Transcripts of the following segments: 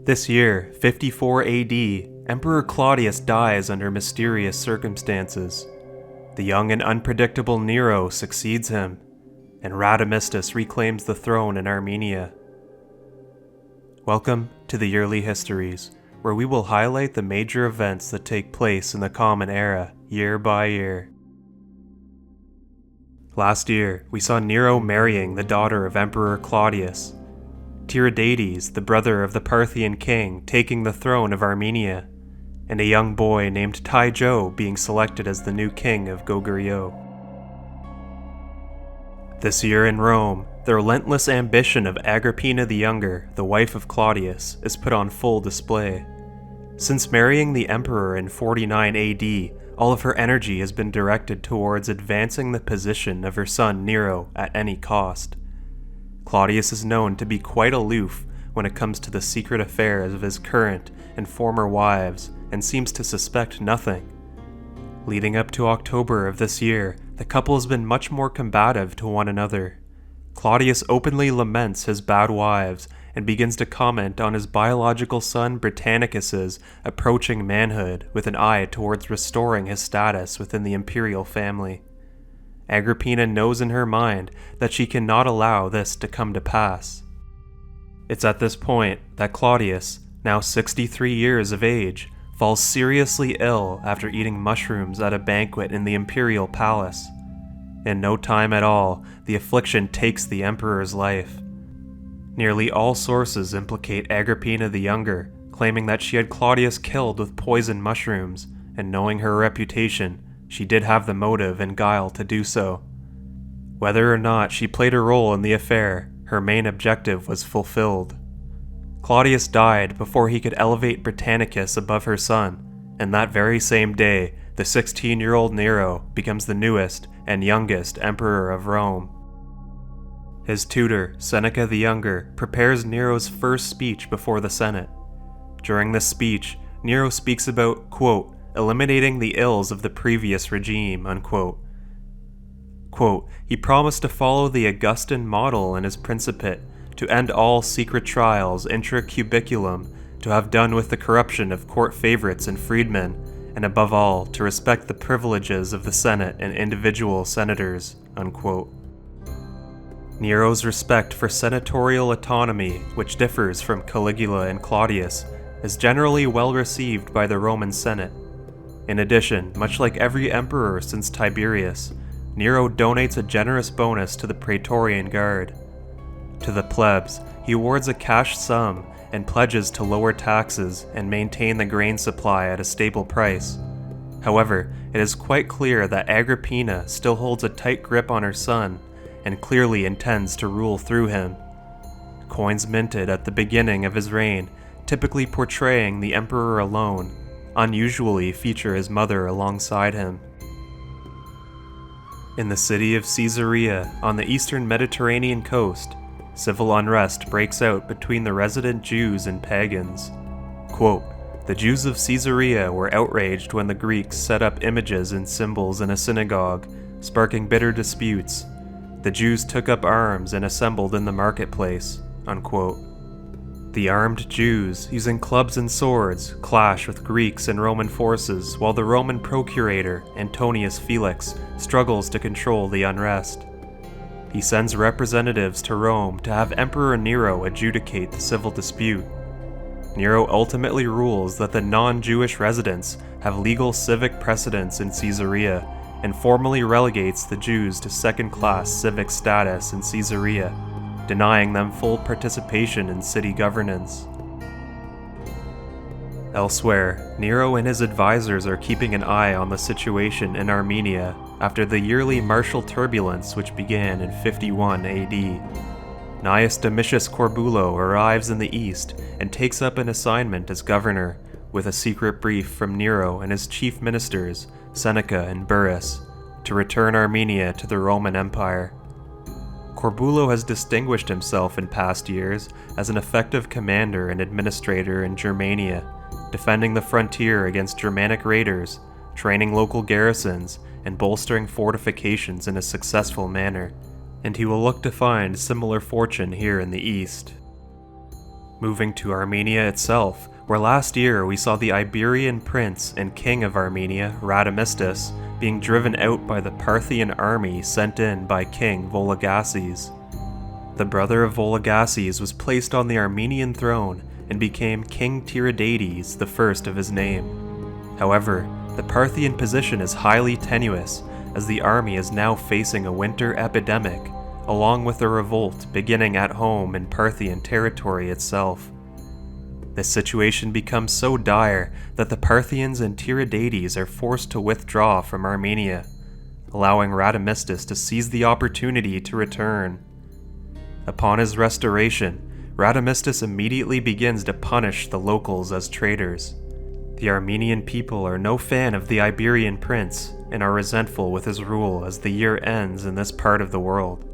This year, 54 AD, Emperor Claudius dies under mysterious circumstances. The young and unpredictable Nero succeeds him, and Radamistus reclaims the throne in Armenia. Welcome to the Yearly Histories, where we will highlight the major events that take place in the Common Era, year by year. Last year, we saw Nero marrying the daughter of Emperor Claudius, Tiridates, the brother of the Parthian king, taking the throne of Armenia, and a young boy named Taizhou being selected as the new king of Goguryeo. This year in Rome, the relentless ambition of Agrippina the Younger, the wife of Claudius, is put on full display. Since marrying the emperor in 49 AD, all of her energy has been directed towards advancing the position of her son Nero at any cost. Claudius is known to be quite aloof when it comes to the secret affairs of his current and former wives, and seems to suspect nothing. Leading up to October of this year, the couple has been much more combative to one another. Claudius openly laments his bad wives and begins to comment on his biological son Britannicus's approaching manhood with an eye towards restoring his status within the imperial family. Agrippina knows in her mind that she cannot allow this to come to pass. It's at this point that Claudius, now 63 years of age, falls seriously ill after eating mushrooms at a banquet in the imperial palace. In no time at all, the affliction takes the emperor's life. Nearly all sources implicate Agrippina the Younger, claiming that she had Claudius killed with poison mushrooms, and knowing her reputation, she did have the motive and guile to do so. Whether or not she played a role in the affair, her main objective was fulfilled. Claudius died before he could elevate Britannicus above her son, and that very same day, the 16-year-old Nero becomes the newest and youngest emperor of Rome. His tutor, Seneca the Younger, prepares Nero's first speech before the Senate. During this speech, Nero speaks about, quote, eliminating the ills of the previous regime, unquote. Quote, he promised to follow the Augustan model in his principate, to end all secret trials intra cubiculum, to have done with the corruption of court favorites and freedmen, and above all, to respect the privileges of the Senate and individual senators, unquote. Nero's respect for senatorial autonomy, which differs from Caligula and Claudius, is generally well received by the Roman Senate. In addition, much like every emperor since Tiberius, Nero donates a generous bonus to the Praetorian Guard. To the plebs, he awards a cash sum and pledges to lower taxes and maintain the grain supply at a stable price. However, it is quite clear that Agrippina still holds a tight grip on her son and clearly intends to rule through him. Coins minted at the beginning of his reign, typically portraying the emperor alone, unusually feature his mother alongside him. In the city of Caesarea, on the eastern Mediterranean coast, civil unrest breaks out between the resident Jews and pagans. Quote, the Jews of Caesarea were outraged when the Greeks set up images and symbols in a synagogue, sparking bitter disputes. The Jews took up arms and assembled in the marketplace, unquote. The armed Jews, using clubs and swords, clash with Greeks and Roman forces, while the Roman procurator, Antonius Felix, struggles to control the unrest. He sends representatives to Rome to have Emperor Nero adjudicate the civil dispute. Nero ultimately rules that the non-Jewish residents have legal civic precedence in Caesarea, and formally relegates the Jews to second-class civic status in Caesarea, denying them full participation in city governance. Elsewhere, Nero and his advisors are keeping an eye on the situation in Armenia after the yearly martial turbulence which began in 51 AD. Gnaeus Domitius Corbulo arrives in the east and takes up an assignment as governor, with a secret brief from Nero and his chief ministers, Seneca and Burrus, to return Armenia to the Roman Empire. Corbulo has distinguished himself in past years as an effective commander and administrator in Germania, defending the frontier against Germanic raiders, training local garrisons, and bolstering fortifications in a successful manner, and he will look to find similar fortune here in the east. Moving to Armenia itself, where last year we saw the Iberian prince and king of Armenia, Radamistus, being driven out by the Parthian army sent in by King Vologases. The brother of Vologases was placed on the Armenian throne and became King Tiridates, the first of his name. However, the Parthian position is highly tenuous, as the army is now facing a winter epidemic, along with a revolt beginning at home in Parthian territory itself. This situation becomes so dire that the Parthians and Tiridates are forced to withdraw from Armenia, allowing Radamistus to seize the opportunity to return. Upon his restoration, Radamistus immediately begins to punish the locals as traitors. The Armenian people are no fan of the Iberian prince and are resentful with his rule as the year ends in this part of the world.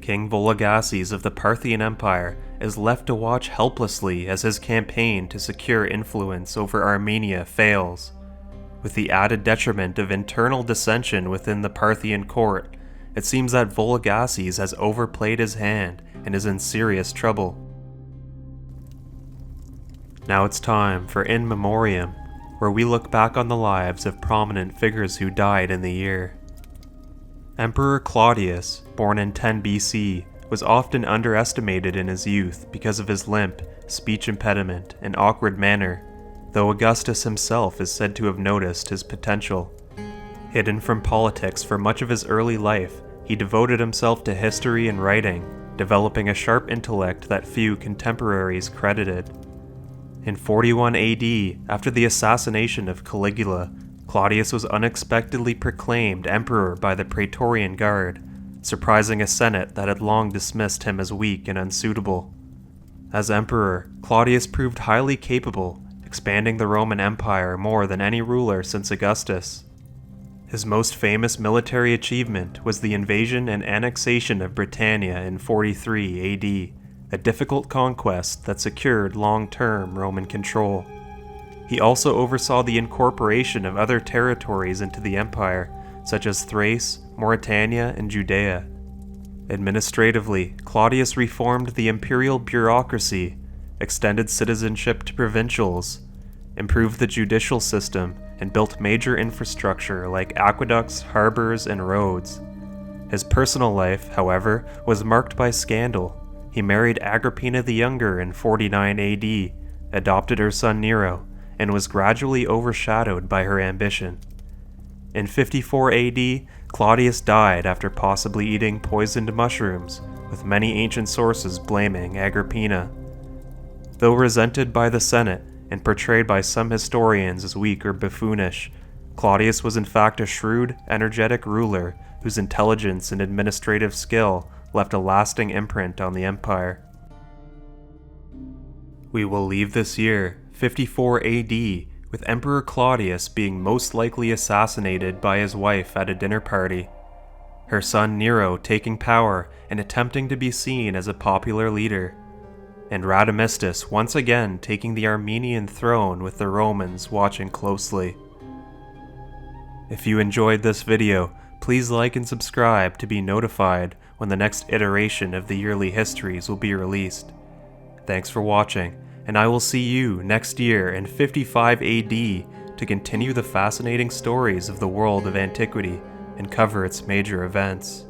King Vologases of the Parthian Empire is left to watch helplessly as his campaign to secure influence over Armenia fails. With the added detriment of internal dissension within the Parthian court, it seems that Vologases has overplayed his hand and is in serious trouble. Now it's time for In Memoriam, where we look back on the lives of prominent figures who died in the year. Emperor Claudius, born in 10 BC, was often underestimated in his youth because of his limp, speech impediment, and awkward manner, though Augustus himself is said to have noticed his potential. Hidden from politics for much of his early life, he devoted himself to history and writing, developing a sharp intellect that few contemporaries credited. In 41 AD, after the assassination of Caligula, Claudius was unexpectedly proclaimed emperor by the Praetorian Guard, surprising a senate that had long dismissed him as weak and unsuitable. As emperor, Claudius proved highly capable, expanding the Roman Empire more than any ruler since Augustus. His most famous military achievement was the invasion and annexation of Britannia in 43 AD, a difficult conquest that secured long-term Roman control. He also oversaw the incorporation of other territories into the empire, such as Thrace, Mauritania, and Judea. Administratively, Claudius reformed the imperial bureaucracy, extended citizenship to provincials, improved the judicial system, and built major infrastructure like aqueducts, harbors, and roads. His personal life, however, was marked by scandal. He married Agrippina the Younger in 49 AD, adopted her son Nero, and was gradually overshadowed by her ambition. In 54 AD, Claudius died after possibly eating poisoned mushrooms, with many ancient sources blaming Agrippina. Though resented by the Senate and portrayed by some historians as weak or buffoonish, Claudius was in fact a shrewd, energetic ruler whose intelligence and administrative skill left a lasting imprint on the empire. We will leave this year, 54 AD, with Emperor Claudius being most likely assassinated by his wife at a dinner party, her son Nero taking power and attempting to be seen as a popular leader, and Radamistus once again taking the Armenian throne with the Romans watching closely. If you enjoyed this video, please like and subscribe to be notified when the next iteration of the yearly histories will be released. Thanks for watching, and I will see you next year in 55 AD to continue the fascinating stories of the world of antiquity and cover its major events.